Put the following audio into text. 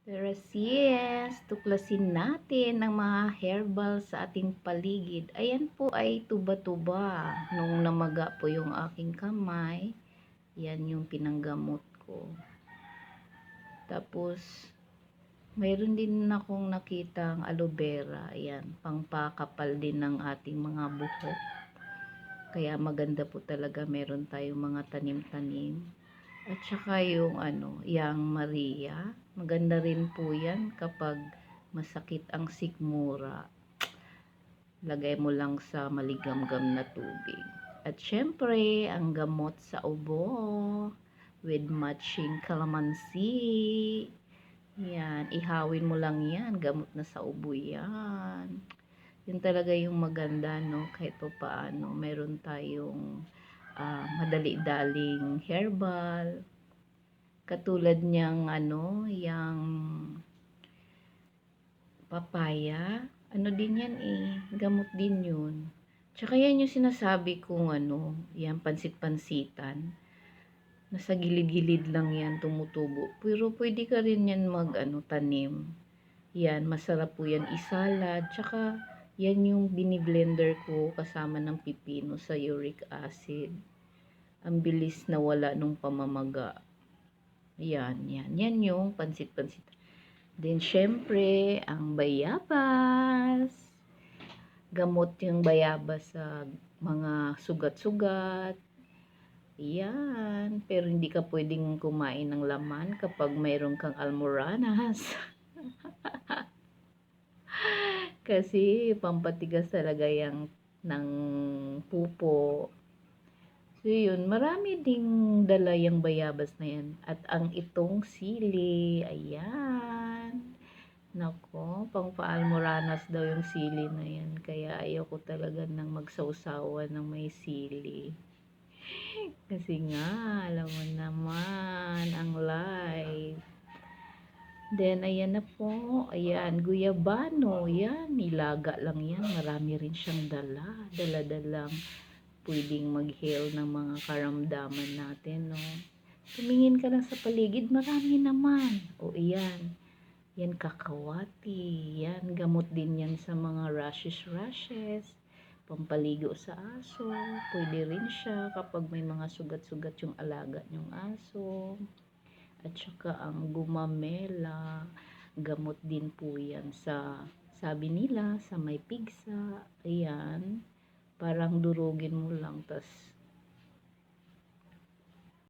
Pero sis, tuklasin natin ang mga herbal sa ating paligid. Ayan po ay tuba-tuba. Nung namaga po yung aking kamay, yan yung pinanggamot ko. Tapos, mayroon din akong nakitang aloe vera. Ayan, pangpakapal din ng ating mga buhok. Kaya maganda po talaga meron tayong mga tanim-tanim. At saka yung yang Maria, maganda rin po yan kapag masakit ang sikmura. Lagay mo lang sa maligamgam na tubig. At syempre, ang gamot sa ubo with matching calamansi. Yan, ihawin mo lang yan. Gamot na sa ubo yan. Yun talaga yung maganda, no? Kahit pa paano, meron tayong madali-daling herbal. Katulad niyang yang papaya. Ano din yan eh, gamot din yun. Tsaka yan yung sinasabi kong yan pansit-pansitan. Nasa gilid-gilid lang yan tumutubo. Pero pwede ka rin yan tanim. Yan, masarap po yan isalad. Tsaka yan yung biniblender ko kasama ng pipino sa uric acid. Ang bilis na wala nung pamamaga. Yan, yan. Yan yung pansit-pansit. Then, syempre, ang bayabas. Gamot yung bayabas sa mga sugat-sugat. Yan. Pero hindi ka pwedeng kumain ng laman kapag mayroon kang almoranas. Kasi, pampatigas talaga yung ng pupo. So, yun, marami ding dala yung bayabas na yan. At ang itong sili, ayan. Nako, pang paalmoranas daw yung sili na yan. Kaya ayoko talaga nang magsawsawa ng may sili. Kasi nga, alam mo naman, ang life. Then, ayan na po. Ayan, guyabano. Yan, nilaga lang yan. Marami rin siyang dala. Dala-dalang pwedeng mag-heal ng mga karamdaman natin, no? Tumingin ka lang sa paligid, marami naman. O, iyan. Yan, kakawati. Yan, gamot din yan sa mga rashes. Pampaligo sa aso. Pwede rin siya kapag may mga sugat-sugat yung alaga yung aso. At saka ang gumamela. Gamot din po yan sa, sabi nila, sa may pigsa. Ayan. Parang durugin mo lang, tas